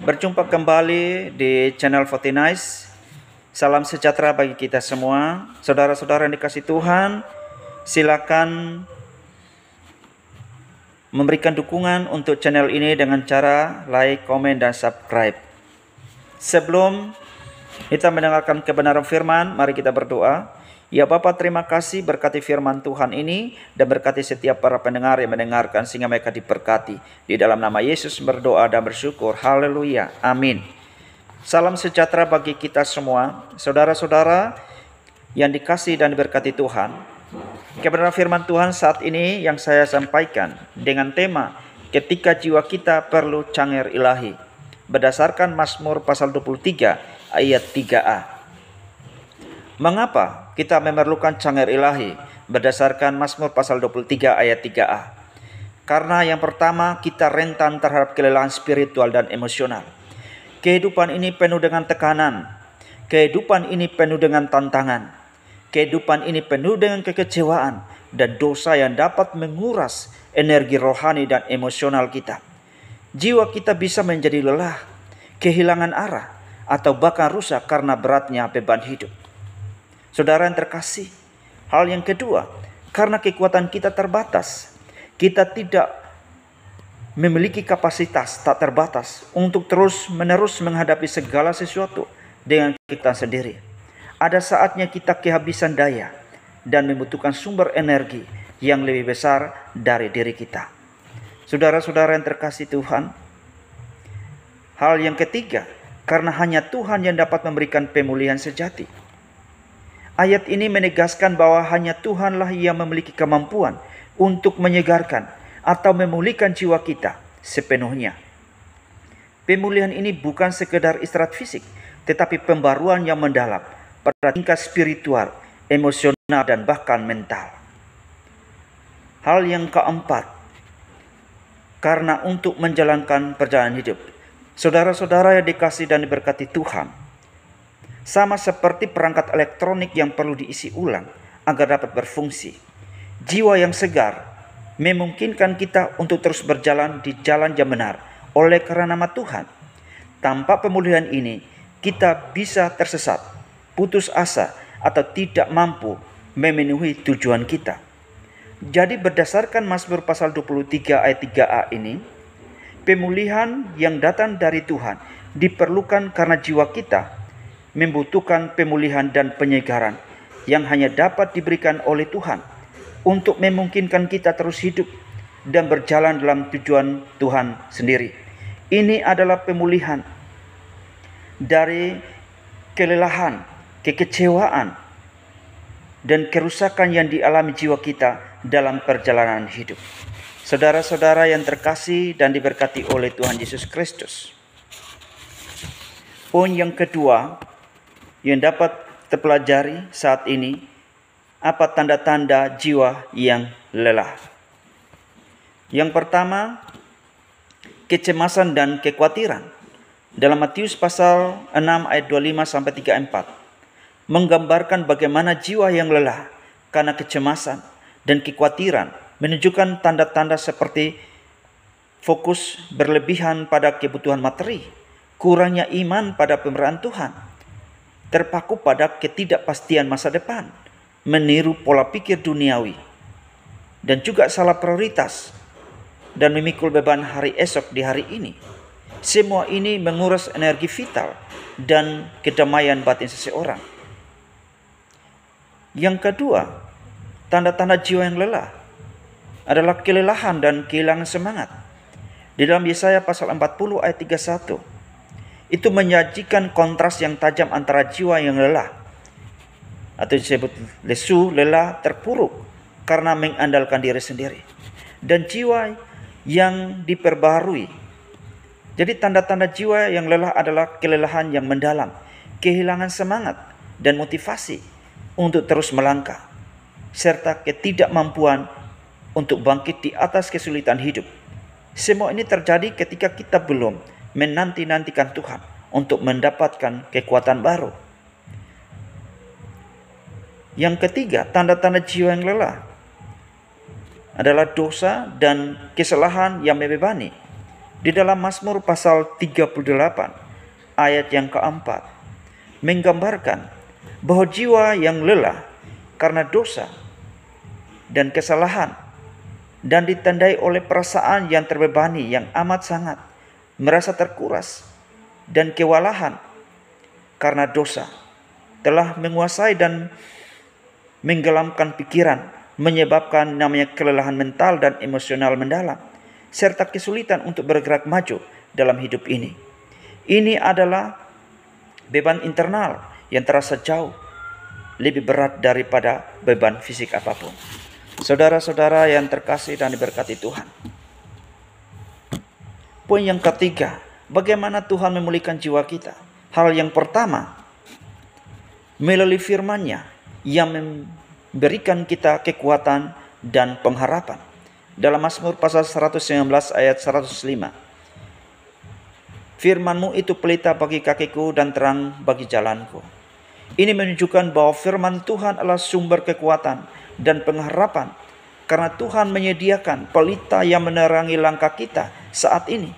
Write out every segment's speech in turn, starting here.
Berjumpa kembali di channel Fortinice. Salam sejahtera bagi kita semua. Saudara-saudara yang dikasihi Tuhan, silakan memberikan dukungan untuk channel ini dengan cara like, komen, dan subscribe. Sebelum kita mendengarkan kebenaran firman, mari kita berdoa. Ya Bapa, terima kasih berkati firman Tuhan ini dan berkati setiap para pendengar yang mendengarkan sehingga mereka diberkati. Di dalam nama Yesus berdoa dan bersyukur. Haleluya. Amin. Salam sejahtera bagi kita semua. Saudara-saudara yang dikasihi dan diberkati Tuhan. Kebenaran firman Tuhan saat ini yang saya sampaikan dengan tema ketika jiwa kita perlu cangir ilahi. Berdasarkan Mazmur pasal 23 ayat 3a. Mengapa kita memerlukan cangir ilahi? Berdasarkan Mazmur pasal 23 ayat 3a. Karena yang pertama, kita rentan terhadap kelelahan spiritual dan emosional. Kehidupan ini penuh dengan tekanan. Kehidupan ini penuh dengan tantangan. Kehidupan ini penuh dengan kekecewaan dan dosa yang dapat menguras energi rohani dan emosional kita. Jiwa kita bisa menjadi lelah, kehilangan arah, atau bahkan rusak karena beratnya beban hidup. Saudara yang terkasih, hal yang kedua, karena kekuatan kita terbatas, kita tidak memiliki kapasitas tak terbatas untuk terus-menerus menghadapi segala sesuatu dengan kita sendiri. Ada saatnya kita kehabisan daya dan membutuhkan sumber energi yang lebih besar dari diri kita. Saudara-saudara yang terkasih Tuhan, hal yang ketiga, karena hanya Tuhan yang dapat memberikan pemulihan sejati. Ayat ini menegaskan bahwa hanya Tuhanlah yang memiliki kemampuan untuk menyegarkan atau memulihkan jiwa kita sepenuhnya. Pemulihan ini bukan sekedar istirahat fisik, tetapi pembaruan yang mendalam pada tingkat spiritual, emosional, dan bahkan mental. Hal yang keempat, karena untuk menjalankan perjalanan hidup, saudara-saudara yang dikasihi dan diberkati Tuhan, sama seperti perangkat elektronik yang perlu diisi ulang agar dapat berfungsi. Jiwa yang segar memungkinkan kita untuk terus berjalan di jalan yang benar oleh karena nama Tuhan. Tanpa pemulihan ini, kita bisa tersesat, putus asa, atau tidak mampu memenuhi tujuan kita. Jadi berdasarkan Mazmur pasal 23 ayat 3a ini, pemulihan yang datang dari Tuhan diperlukan karena jiwa kita membutuhkan pemulihan dan penyegaran yang hanya dapat diberikan oleh Tuhan untuk memungkinkan kita terus hidup dan berjalan dalam tujuan Tuhan sendiri. Ini adalah pemulihan dari kelelahan, kekecewaan, dan kerusakan yang dialami jiwa kita dalam perjalanan hidup. Saudara-saudara yang terkasih dan diberkati oleh Tuhan Yesus Kristus. Poin yang kedua yang dapat terpelajari saat ini, apa tanda-tanda jiwa yang lelah? Yang pertama, kecemasan dan kekhawatiran. Dalam Matius pasal 6 ayat 25 sampai 34 menggambarkan bagaimana jiwa yang lelah karena kecemasan dan kekhawatiran menunjukkan tanda-tanda seperti fokus berlebihan pada kebutuhan materi, kurangnya iman pada pemberian Tuhan, terpaku pada ketidakpastian masa depan, meniru pola pikir duniawi, dan juga salah prioritas dan memikul beban hari esok di hari ini. Semua ini menguras energi vital dan kedamaian batin seseorang. Yang kedua, tanda-tanda jiwa yang lelah adalah kelelahan dan kehilangan semangat. Di dalam Yesaya pasal 40 ayat 31, itu menyajikan kontras yang tajam antara jiwa yang lelah atau disebut lesu, lelah, terpuruk karena mengandalkan diri sendiri, dan jiwa yang diperbaharui. Jadi tanda-tanda jiwa yang lelah adalah kelelahan yang mendalam, kehilangan semangat dan motivasi untuk terus melangkah, serta ketidakmampuan untuk bangkit di atas kesulitan hidup. Semua ini terjadi ketika kita belum menanti-nantikan Tuhan untuk mendapatkan kekuatan baru. Yang ketiga, tanda-tanda jiwa yang lelah adalah dosa dan kesalahan yang membebani. Di dalam Mazmur pasal 38 ayat yang keempat menggambarkan bahwa jiwa yang lelah karena dosa dan kesalahan dan ditandai oleh perasaan yang terbebani yang amat sangat, merasa terkuras dan kewalahan karena dosa telah menguasai dan menggelamkan pikiran, menyebabkan namanya kelelahan mental dan emosional mendalam, serta kesulitan untuk bergerak maju dalam hidup ini. Ini adalah beban internal yang terasa jauh lebih berat daripada beban fisik apapun. Saudara-saudara yang terkasih dan diberkati Tuhan. Poin yang ketiga, bagaimana Tuhan memulihkan jiwa kita? Hal yang pertama, melalui firman-Nya yang memberikan kita kekuatan dan pengharapan. Dalam Mazmur pasal 119 ayat 105. Firman-Mu itu pelita bagi kakiku dan terang bagi jalanku. Ini menunjukkan bahwa firman Tuhan adalah sumber kekuatan dan pengharapan, karena Tuhan menyediakan pelita yang menerangi langkah kita saat ini,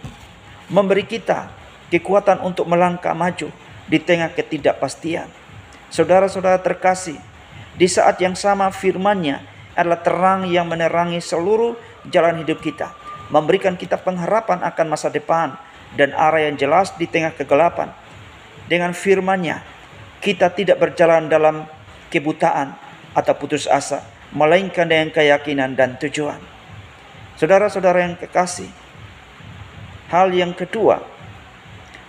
memberi kita kekuatan untuk melangkah maju di tengah ketidakpastian. Saudara-saudara terkasih, di saat yang sama firman-Nya adalah terang yang menerangi seluruh jalan hidup kita, memberikan kita pengharapan akan masa depan dan arah yang jelas di tengah kegelapan. Dengan firman-Nya kita tidak berjalan dalam kebutaan atau putus asa, melainkan dengan keyakinan dan tujuan. Saudara-saudara yang kekasih, hal yang kedua,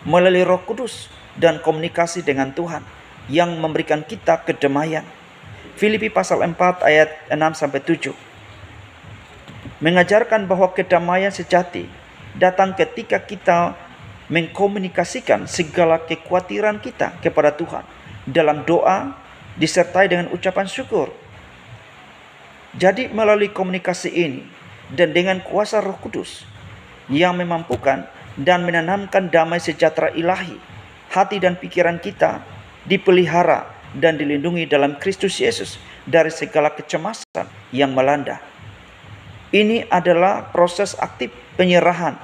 melalui Roh Kudus dan komunikasi dengan Tuhan yang memberikan kita kedamaian. Filipi pasal 4 ayat 6-7 mengajarkan bahwa kedamaian sejati datang ketika kita mengkomunikasikan segala kekhawatiran kita kepada Tuhan dalam doa disertai dengan ucapan syukur. Jadi melalui komunikasi ini dan dengan kuasa Roh Kudus yang memampukan dan menanamkan damai sejahtera ilahi, hati dan pikiran kita dipelihara dan dilindungi dalam Kristus Yesus dari segala kecemasan yang melanda. Ini adalah proses aktif penyerahan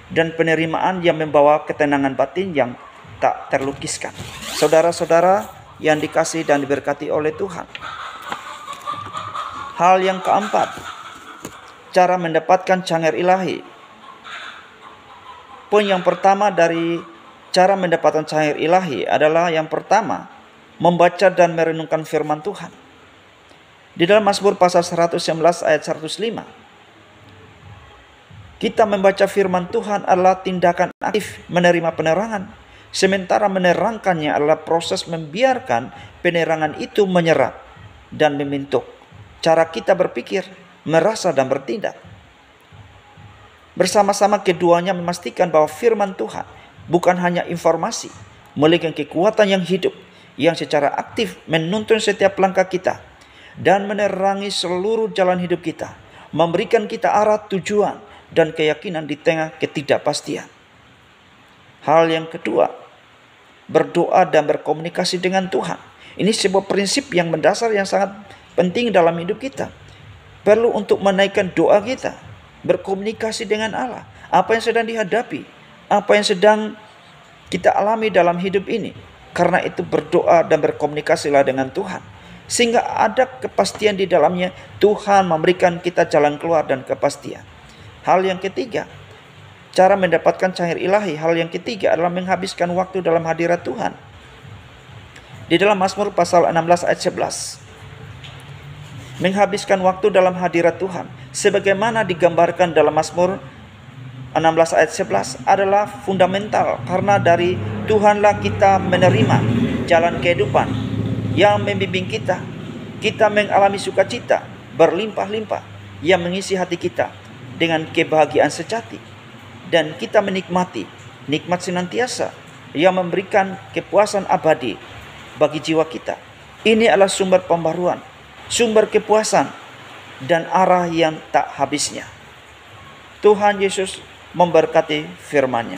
dan penerimaan yang membawa ketenangan batin yang tak terlukiskan. Saudara-saudara yang dikasihi dan diberkati oleh Tuhan. Hal yang keempat, cara mendapatkan cangkir ilahi. Poin yang pertama dari cara mendapatkan cangkir ilahi adalah yang pertama, membaca dan merenungkan firman Tuhan. Di dalam Mazmur pasal 119 ayat 105, kita membaca firman Tuhan adalah tindakan aktif menerima penerangan, sementara menerangkannya adalah proses membiarkan penerangan itu menyerap dan membentuk cara kita berpikir, merasa dan bertindak. Bersama-sama keduanya memastikan bahwa firman Tuhan bukan hanya informasi, melainkan kekuatan yang hidup yang secara aktif menuntun setiap langkah kita dan menerangi seluruh jalan hidup kita, memberikan kita arah, tujuan, dan keyakinan di tengah ketidakpastian. Hal yang kedua, berdoa dan berkomunikasi dengan Tuhan. Ini sebuah prinsip yang mendasar yang sangat penting dalam hidup kita. Perlu untuk menaikkan doa kita, berkomunikasi dengan Allah. Apa yang sedang dihadapi, apa yang sedang kita alami dalam hidup ini. Karena itu berdoa dan berkomunikasilah dengan Tuhan, sehingga ada kepastian di dalamnya. Tuhan memberikan kita jalan keluar dan kepastian. Hal yang ketiga, cara mendapatkan cangkir ilahi. Hal yang ketiga adalah menghabiskan waktu dalam hadirat Tuhan. Di dalam Mazmur pasal 16 ayat 11, menghabiskan waktu dalam hadirat Tuhan, sebagaimana digambarkan dalam Mazmur 16 ayat 11, adalah fundamental, karena dari Tuhanlah kita menerima jalan kehidupan yang membimbing kita. Kita mengalami sukacita berlimpah-limpah yang mengisi hati kita dengan kebahagiaan sejati, dan kita menikmati nikmat senantiasa yang memberikan kepuasan abadi bagi jiwa kita. Ini adalah sumber pembaruan, sumber kepuasan, dan arah yang tak habisnya. Tuhan Yesus memberkati firman-Nya.